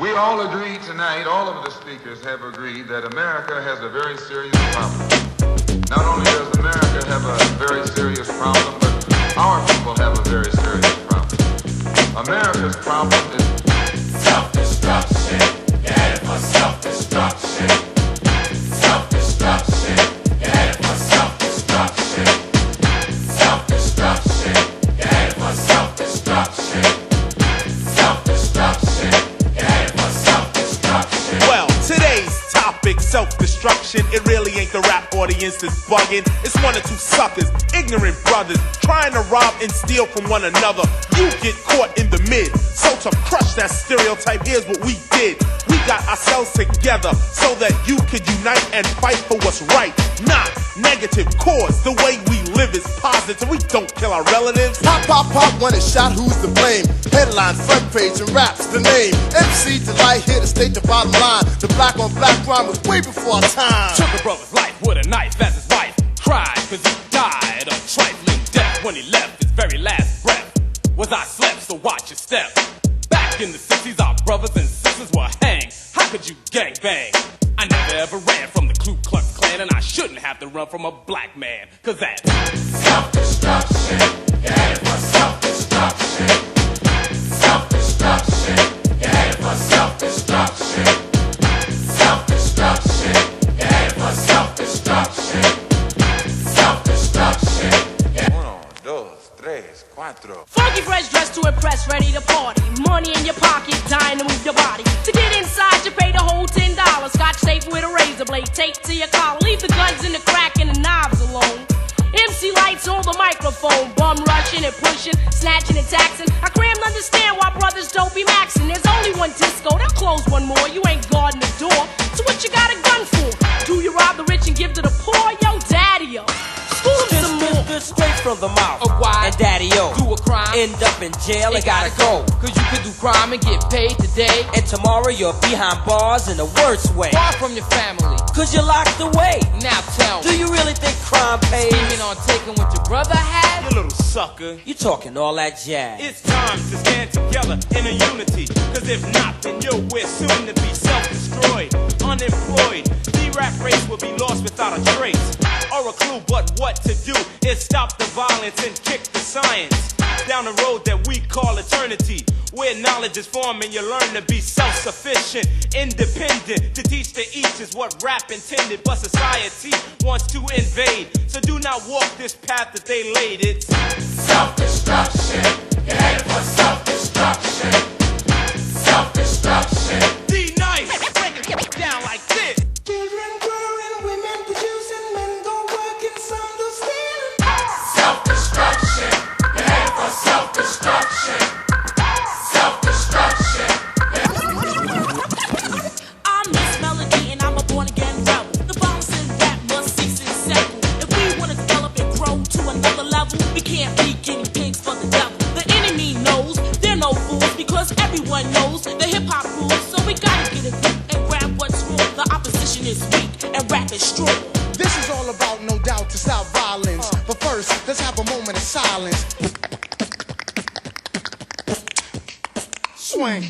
We all agreed tonight, all of the speakers have agreed that America has a very serious problem. Not only does America have a very serious problem, but our people have a very serious problem. America's problem is self-destruction. You're headed for self-destruction. Self-destruction. You're headed for self-destruction. Self-destruction. You're headed for self-destruction. Self-destruction. You're headed for self-destruction. Well, today's topic, self-destruction. It really ain't the rap audience that's bugging. It's one or two suckers, ignorant brothers, trying to rob and steal from one another. You get caught in the mid. So to crush that stereotype, here's what we did. We got ourselves together so that you could unite and fight for what's right. Not negative cause. The way we live is positive. We don't kill our relatives. Pop, pop, pop, when it's shot, who's to blame? Headline, front page, and raps the name. MC Delight here to state the bottom line. The black on black crime was way before our time. Took a brother's life with a knife as his wife cried, cause he died a trifling death when he left his very last breath. Was I slept, so watch your step. Back in the 60s, our brothers and sisters were hanged. How could you gangbang? I never ever ran from the Ku Klux Klan, and I shouldn't have to run from a black man, cause that's self-destruction. You're headed for self-destruction. Self-destruction. You're headed for self-destruction. Self-destruction. You're headed for self-destruction. Self-destruction. Uno, dos, tres, cuatro. Funky fresh dressed to impress, ready to party. Money in your pocket, dying to move your body. To get inside, you pay the whole $10. Scotch tape with a razor blade taped to your collar. Leave the guns in the crack and the knobs alone. MC Lights on the microphone, bum rushing and pushing, snatching and taxing. I crammed understand why brothers don't be maxing. There's only one disco, they'll close one more. You ain't guarding the door, so what you got a gun for? Do you rob the rich and give to the poor? Yo, daddy-o, school them some more. Straight from the mouth. Of why? And daddy-o, Do a crime. end up in jail and gotta go. Cause you could do crime and get paid today. And tomorrow you're behind bars in the worst way. Far from your family. Cause you're locked away. Now tell Do me, you really think crime pays? scheming on taking what your brother had? You little sucker. You talking all that jazz. It's time to stand together in a unity. Cause if not, then we're soon to be self-destroyed, unemployed. The rap race will be lost without a trace or a clue. But what to do is stop the violence and kick the science down the road that we call eternity, where knowledge is formed and you learn to be self-sufficient, independent. To teach to each is what rap intended, but society wants to invade. So do not walk this path that they laid. It's Self-destruction. You're headed for self-destruction. Self-destruction. D-Nice, break it down like this. Children growing, women producing, men go working, some do stealing. Self-destruction. You're headed for self-destruction. Self-destruction. I'm Miss Melody and I'm a born-again rebel. The bounce in rap must cease and settle. If we want to develop and grow to another level, we can't be guinea pigs for the devil. The enemy knows they're no fools because everyone knows the hip-hop rules. So we gotta get a grip and grab what's wrong. The opposition is weak and rap is strong. This is all about, no doubt, to stop violence. But first, let's have a moment of silence. Swing.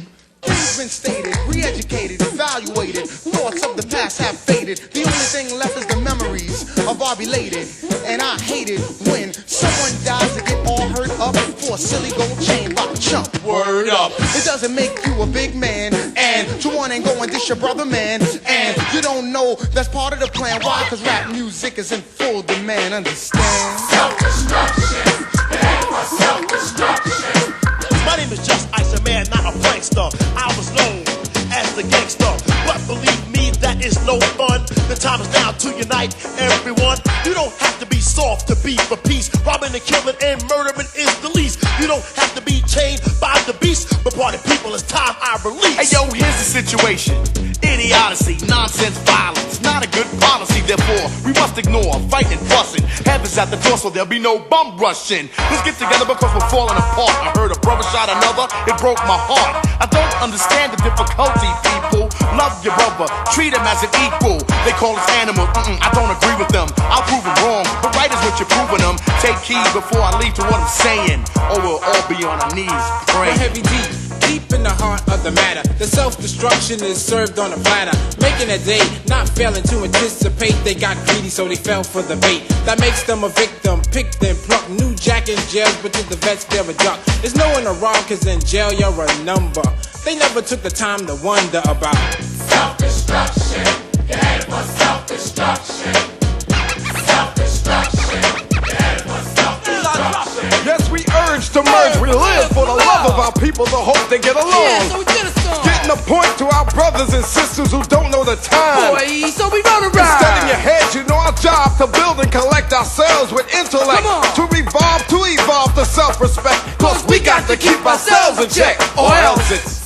Things been stated, re-educated, evaluated. Thoughts of the past have faded. The only thing left is the memories of our belated. And I hate it when someone dies to get all hurt up for a silly gold chain by a chump. Word up. It doesn't make you a big man. And to one and go and dish your brother, man. And you don't know that's part of the plan. Why? Cause rap music is in full demand. Understand? Self-destruction. You're headed for self-destruction. My name is Just Ice, a man, not a prankster. I was known as the gangster, but believe me, that is no fun. The time is now to unite everyone. You don't have to be soft to be for peace. Robbing and killing and murdering is the least. You don't have to be chained by the beast, but party people, it's time I release. Hey yo, here's the situation. Idiocy, nonsense, violence, not a good policy. Therefore, we must ignore fighting and fussing. Heaven's at the door, so there'll be no bum rushing. Let's get together because we're falling apart. I heard a brother shot another, it broke my heart. I don't understand the difficulty, people. Love your brother, treat him as an equal. They call us animals, I don't agree with them. I'll prove them wrong, but right is what you're proving them. Take heed before I leave to what I'm saying, or we'll all be on our knees praying. Heavy D, deep in the heart of the matter. The self-destruction is served on a platter, making a day, not failing to anticipate. They got greedy, so they fell for the bait. That makes them a victim, picked and plucked. New jack in jails, but to the vets they're a duck. There's no one to rob, cause in jail you're a number. They never took the time to wonder about Self-destruction. You're headed for self-destruction. Self-destruction. You're headed for self-destruction. Yes, we urge to merge. We live for the love of our people, the hope they get along. Yeah, so we did a song. Getting a point to our brothers and sisters who don't know the time. Boy, so we wrote a rhyme. Instead in your head, you know our job to build and collect ourselves with intellect. Come on. To evolve to self-respect. Cause we got to keep ourselves in check, or else it's